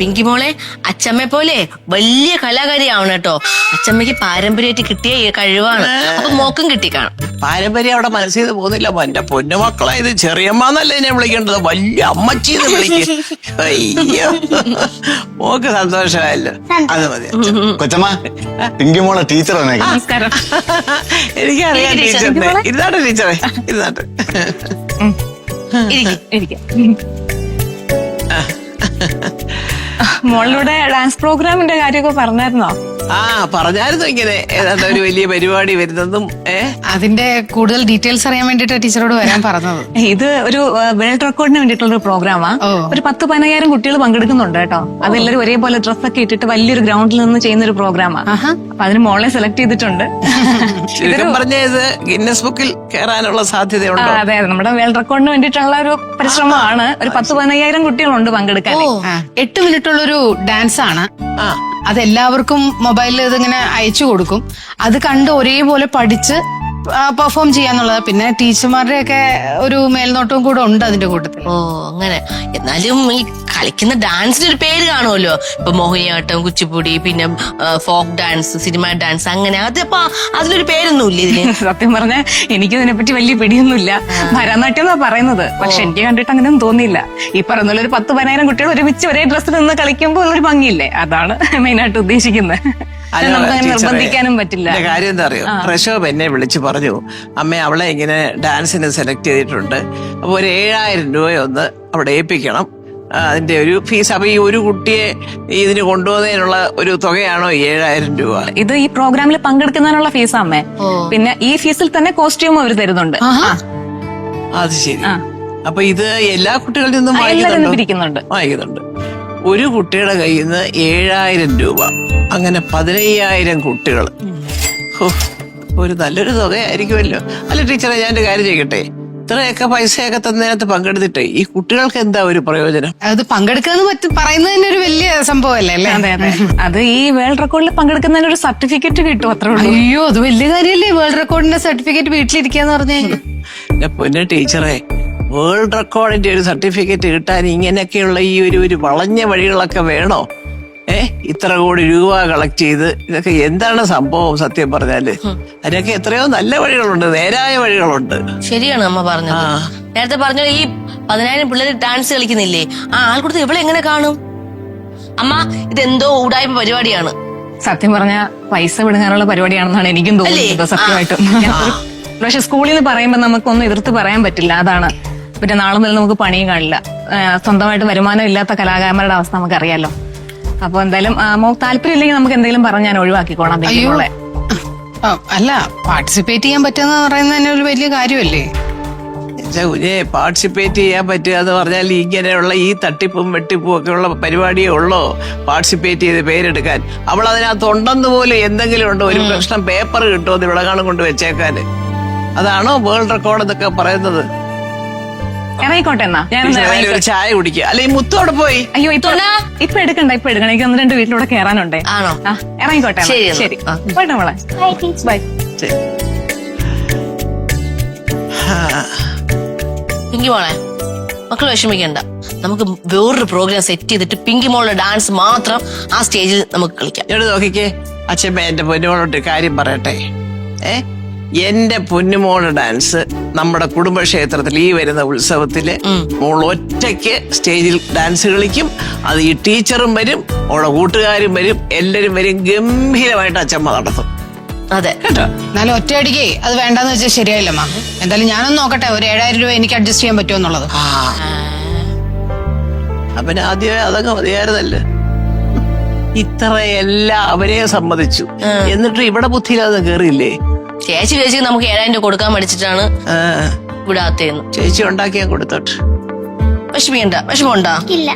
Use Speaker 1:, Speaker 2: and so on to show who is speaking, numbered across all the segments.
Speaker 1: പിങ്കി മോളെ അച്ചമ്മയെ പോലെ വലിയ കലാകാരിയാവണം കേട്ടോ. അച്ചമ്മയ്ക്ക് പാരമ്പര്യമായിട്ട് കിട്ടിയ കഴിവാണ്. അപ്പൊ മോക്കും കിട്ടിക്കാണും.
Speaker 2: പാരമ്പര്യം അവിടെ മനസ്സിൽ നിന്ന് പോകുന്നില്ല. എന്റെ പൊന്നുമക്കളായത് ചെറിയമ്മന്നല്ലേ എന്നെ വിളിക്കേണ്ടത്, വലിയ അമ്മച്ചീന്ന് വിളിക്കും. അയ്യോ, മോക്ക് സന്തോഷമായല്ലോ, അത് മതി.
Speaker 3: കൊച്ചമ്മ, പിങ്കി മോളെ ടീച്ചർ
Speaker 4: നമസ്കാരം.
Speaker 2: എനിക്കറിയാം ടീച്ചറിനെ. ഇരുന്നാട്ടെ ടീച്ചറെ, ഇരുന്നാട്ടെ.
Speaker 4: മോളിലൂടെ ഡാൻസ് പ്രോഗ്രാമിന്റെ കാര്യമൊക്കെ പറഞ്ഞായിരുന്നോ?
Speaker 2: പറഞ്ഞായിരുന്നു ഇങ്ങനെ ഏതാണ്ട് ഒരു വലിയ പരിപാടി വരുന്നതും.
Speaker 5: അതിന്റെ കൂടുതൽ ഡീറ്റെയിൽസ് അറിയാൻ വേണ്ടിട്ട് ടീച്ചറോട് വരാൻ പറഞ്ഞത്.
Speaker 4: ഇത് ഒരു വേൾഡ് റെക്കോർഡിന് വേണ്ടിയിട്ടുള്ള ഒരു പ്രോഗ്രാമാ. ഒരു 10-15,000 കുട്ടികൾ പങ്കെടുക്കുന്നുണ്ട് കേട്ടോ. അതെല്ലാവരും ഒരേപോലെ ഡ്രസ്സൊക്കെ ഇട്ടിട്ട് വലിയൊരു ഗ്രൗണ്ടിൽ നിന്ന് ചെയ്യുന്ന ഒരു പ്രോഗ്രാമാ. അപ്പൊ അതിന് മോളെ സെലക്ട് ചെയ്തിട്ടുണ്ട്.
Speaker 2: പറഞ്ഞത് ഗിന്നസ് ബുക്കിൽ കയറാനുള്ള സാധ്യതയുണ്ട്.
Speaker 4: അതെ, നമ്മുടെ വേൾഡ് റെക്കോർഡിന് വേണ്ടിയിട്ടുള്ള ഒരു പരിശ്രമമാണ്. ഒരു 10-15,000 കുട്ടികളുണ്ട് പങ്കെടുക്കാൻ.
Speaker 5: 8 മിനിറ്റുള്ളൊരു ഡാൻസ് ആണ്. അതെല്ലാവർക്കും മൊബൈലിൽ ഇതിങ്ങനെ അയച്ചു കൊടുക്കും. അത് കണ്ട് ഒരേപോലെ പഠിച്ച് പെർഫോം ചെയ്യാന്നുള്ളത്. പിന്നെ ടീച്ചർമാരുടെ ഒക്കെ ഒരു മേൽനോട്ടവും കൂടെ ഉണ്ട് അതിന്റെ കൂട്ടത്തിൽ.
Speaker 1: ഓ അങ്ങനെ. എന്നാലും ഈ കളിക്കുന്ന ഡാൻസിന് ഒരു പേര് കാണുമല്ലോ. ഇപ്പൊ മോഹിനിയാട്ടം, കുച്ചിപ്പുടി, പിന്നെ ഫോക്ക് ഡാൻസ്, സിനിമ ഡാൻസ്, അങ്ങനെ. അതിപ്പോ അതിലൊരു പേരൊന്നും ഇല്ല ഇതിന്.
Speaker 4: സത്യം പറഞ്ഞ എനിക്കതിനെപ്പറ്റി വലിയ പിടിയൊന്നുമില്ല. ഭരതനാട്യം എന്നാ പറയുന്നത്. പക്ഷെ എനിക്ക് കണ്ടിട്ട് അങ്ങനെയൊന്നും തോന്നിയില്ല. ഈ പറയുന്ന ഒരു 10-15,000 കുട്ടികൾ ഒരുമിച്ച് ഒരേ ഡ്രസ്സിൽ നിന്ന് കളിക്കുമ്പോൾ ഒരു ഭംഗിയില്ലേ, അതാണ് മെയിനായിട്ട് ഉദ്ദേശിക്കുന്നത്. നമുക്ക് നിർബന്ധിക്കാനും പറ്റില്ല.
Speaker 2: കാര്യം എന്താ അറിയോ, പ്രശോഭ് എന്നെ വിളിച്ചു പറഞ്ഞു, അമ്മ അവളെ ഇങ്ങനെ ഡാൻസിന് സെലക്ട് ചെയ്തിട്ടുണ്ട്, അപ്പൊ ഒരു 7,000 രൂപയൊന്ന് അവിടെ ഏൽപ്പിക്കണം. അതിന്റെ ഒരു ഫീസ്. അപ്പൊ ഈ ഒരു കുട്ടിയെ ഇതിന് കൊണ്ടുപോകുന്നതിനുള്ള ഒരു തുകയാണോ 7,000 രൂപ?
Speaker 4: ഇത് ഈ പ്രോഗ്രാമിൽ പങ്കെടുക്കുന്നതിനുള്ള ഫീസാ അമ്മേ. പിന്നെ ഈ ഫീസിൽ തന്നെ കോസ്റ്റ്യൂം അവർ തരുന്നുണ്ട്.
Speaker 2: അത് ശരി. അപ്പൊ ഇത് എല്ലാ കുട്ടികളിൽ നിന്നും വാങ്ങിക്കുന്നുണ്ട്. ഒരു കുട്ടിയുടെ കയ്യിൽ നിന്ന് 7,000 രൂപ, അങ്ങനെ 15,000 കുട്ടികൾ. ഒരു നല്ലൊരു തുകയായിരിക്കുമല്ലോ. അല്ല ടീച്ചറെ, ഞാൻ ഒരു കാര്യം ചെയ്യട്ടെ, ഇത്രയൊക്കെ പൈസയൊക്കെ തന്നതിനകത്ത് പങ്കെടുത്തിട്ട് ഈ കുട്ടികൾക്ക് എന്താ ഒരു പ്രയോജനം?
Speaker 5: അത് പങ്കെടുക്കാന്ന് പറയുന്നത് തന്നെ ഒരു വലിയ സംഭവമല്ലേ അല്ലേ?
Speaker 4: അതെ അതെ. അത് ഈ വേൾഡ് റെക്കോർഡിൽ പങ്കെടുക്കുന്നതിന് ഒരു സർട്ടിഫിക്കറ്റ് കിട്ടും, അത്രേ ഉള്ളൂ.
Speaker 5: അയ്യോ, അത് വലിയ കാര്യമല്ലേ വേൾഡ് റെക്കോർഡിന്റെ സർട്ടിഫിക്കറ്റ് വീട്ടിലിരിക്കാന്ന് പറഞ്ഞേ.
Speaker 2: എന്റെ പൊന്നെ ടീച്ചറെ, വേൾഡ് റെക്കോർഡിന്റെ ഒരു സർട്ടിഫിക്കറ്റ് കിട്ടാൻ ഇങ്ങനെയൊക്കെയുള്ള ഈ ഒരു വളഞ്ഞ വഴികളൊക്കെ വേണോ? ഇത്ര കോടി രൂപ കളക്ട് ചെയ്ത് ഇതൊക്കെ എന്താണ് സംഭവം? സത്യം പറഞ്ഞാല് അതിനൊക്കെ എത്രയോ നല്ല വഴികളുണ്ട്, നേരായ വഴികളുണ്ട്.
Speaker 1: ശരിയാണ് അമ്മ പറഞ്ഞത്. നേരത്തെ പറഞ്ഞ ഈ 10,000 പിള്ളേർ ഡാൻസ് കളിക്കുന്നില്ലേ, ആ ആൾക്കൂട്ടത്തിൽ ഇവളെ എങ്ങനെ കാണും? അമ്മ, ഇതെന്തോ ഊടായ്മ പരിപാടിയാണ്.
Speaker 4: സത്യം പറഞ്ഞ പൈസ വിടുങ്ങാനുള്ള പരിപാടിയാണെന്നാണ് എനിക്കും തോന്നുന്നത്, സത്യമായിട്ടും. പക്ഷെ സ്കൂളിൽ നിന്ന് പറയുമ്പോ നമുക്കൊന്നും എതിർത്ത് പറയാൻ പറ്റില്ല, അതാണ്. പിന്നെ നാളെ മുതൽ നമുക്ക് പണിയും കാണില്ല. സ്വന്തമായിട്ട് വരുമാനം ഇല്ലാത്ത കലാകാരന്മാരുടെ അവസ്ഥ നമുക്കറിയാലോ. അപ്പൊ എന്തായാലും താല്പര്യം ഇല്ലെങ്കിൽ നമുക്ക് എന്തെങ്കിലും പറഞ്ഞ് ഞാൻ ഒഴിവാക്കിക്കോളാം.
Speaker 5: അല്ല, പാർട്ടിസിപ്പേറ്റ് ചെയ്യാൻ പറ്റുന്ന പറയുന്നത് തന്നെ ഒരു വലിയ കാര്യമല്ലേ?
Speaker 2: പാർട്ടിസിപ്പേറ്റ് ചെയ്യാൻ പറ്റുക എന്ന് പറഞ്ഞാൽ ഇങ്ങനെയുള്ള ഈ തട്ടിപ്പും വെട്ടിപ്പും ഒക്കെ ഉള്ള പരിപാടിയേ ഉള്ളോ പാർട്ടിസിപ്പേറ്റ് ചെയ്ത് പേരെടുക്കാൻ? അവൾ അതിനകത്ത് ഉണ്ടെന്ന് പോലും എന്തെങ്കിലും ഉണ്ടോ? ഒരു പ്രശ്നം പേപ്പർ കിട്ടുമോ അത് വിളകാണം കൊണ്ട് വെച്ചേക്കാന്? അതാണോ വേൾഡ് റെക്കോർഡ് എന്നൊക്കെ പറയുന്നത്?
Speaker 4: ഇറങ്ങിക്കോട്ടെ എന്നാ ഞാൻ
Speaker 2: ഒരു ചായ കുടിക്കുക. അല്ലെ മുത്തോടെ പോയി.
Speaker 4: അയ്യോ, ഇപ്പൊ എടുക്കണ്ട, എനിക്ക് 1-2 വീട്ടിലൂടെ കയറാനുണ്ടേ.
Speaker 1: ആണോ?
Speaker 4: ഇറങ്ങിക്കോട്ടെ. ശരി, പോട്ടെ മോളെ. ബൈ.
Speaker 1: പിങ്കി മോളെ, മക്കൾ വിഷമിക്കണ്ട. നമുക്ക് വേറൊരു പ്രോഗ്രാം സെറ്റ് ചെയ്തിട്ട് പിങ്കി മോളുടെ ഡാൻസ് മാത്രം ആ സ്റ്റേജിൽ നമുക്ക് കളിക്കാം.
Speaker 2: ഇവിടെ നോക്കിക്കേ അച്ഛമ്മ, എന്റെ പൊന്നുമോളോട്ട് കാര്യം പറയട്ടെ. എന്റെ പൊന്നുമോളുടെ ഡാൻസ് നമ്മുടെ കുടുംബക്ഷേത്രത്തിൽ ഈ വരുന്ന ഉത്സവത്തില് മോൾ ഒറ്റയ്ക്ക് സ്റ്റേജിൽ ഡാൻസ് കളിക്കും. അത് ഈ ടീച്ചറും വരും, മോളെ കൂട്ടുകാരും വരും, എല്ലാരും വരും. ഗംഭീരമായിട്ട് അച്ഛമ്മ നടത്തും.
Speaker 1: അതെ
Speaker 2: കേട്ടോ?
Speaker 5: എന്നാലും ഒറ്റയടിക്ക് അത് വേണ്ടെന്ന് വെച്ചാൽ ശരിയായില്ലമ്മ. എന്തായാലും ഞാനൊന്ന് നോക്കട്ടെ, ഒരു 7,000 രൂപ എനിക്ക് അഡ്ജസ്റ്റ് ചെയ്യാൻ പറ്റുമോ എന്നുള്ളത്.
Speaker 2: അപ്പൊ ആദ്യമേ അതങ്ങ് മതിയായിരുന്നല്ലേ. ഇത്രയെല്ലാം അവരെ സമ്മതിച്ചു, എന്നിട്ട് ഇവിടെ ബുദ്ധിയില്ലാതെ കേറിയില്ലേ?
Speaker 1: ചേച്ചി നമുക്ക് 7,000 രൂപ കൊടുക്കാൻ പഠിച്ചിട്ടാണ് വിടാത്തേന്ന്.
Speaker 2: ചേച്ചി ഉണ്ടാക്കിയാൽ കൊടുത്തോട്ട്.
Speaker 1: വിഷമമുണ്ടാ? ഇല്ല,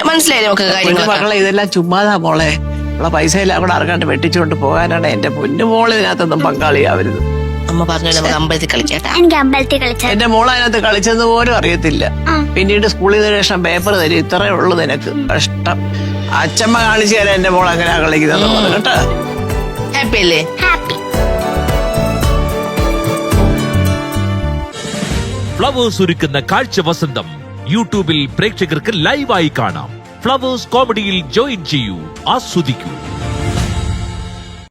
Speaker 1: മനസ്സിലായില്ലേ നമുക്ക് കാര്യങ്ങൾ?
Speaker 2: മക്കളെ, ഇതെല്ലാം ചുമ്മാതാ മോളെ. ഉള്ള പൈസ എല്ലാം കൂടെ ആർക്കാണ്ട് വെട്ടിച്ചുകൊണ്ട് പോകാനാണ്. എന്റെ പൊന്നുമോള് ഇതിനകത്തൊന്നും പങ്കാളിയാവരുത്.
Speaker 1: അമ്മ പറഞ്ഞു നമുക്ക് അമ്പലത്തിൽ കളിക്കട്ടെ.
Speaker 6: എനിക്ക് അമ്പലത്തിൽ കളിച്ചാൽ
Speaker 2: എന്റെ മോൾ അതിനകത്ത് കളിച്ചെന്ന് പോലും അറിയത്തില്ല. പിന്നീട് സ്കൂളിൽ നിന്ന് ശേഷം പേപ്പർ തരും, ഇത്രേ ഉള്ളു നിനക്ക്. കഷ്ടം. അച്ഛമ്മ കാണിച്ചു തരാം എന്റെ മോൾ അങ്ങനെ കളിക്കുന്നത് കേട്ടോ.
Speaker 1: ഹാപ്പി അല്ലേ?
Speaker 6: ഹാപ്പി.
Speaker 7: ഫ്ലവേഴ്സ് ഒരുക്കുന്ന കാഴ്ച വസന്തം യൂട്യൂബിൽ പ്രേക്ഷകർക്ക് ലൈവായി കാണാം.
Speaker 6: ഫ്ലവേഴ്സ് കോമഡിയിൽ ജോയിൻ ചെയ്യൂ, ആസ്വദിക്കൂ.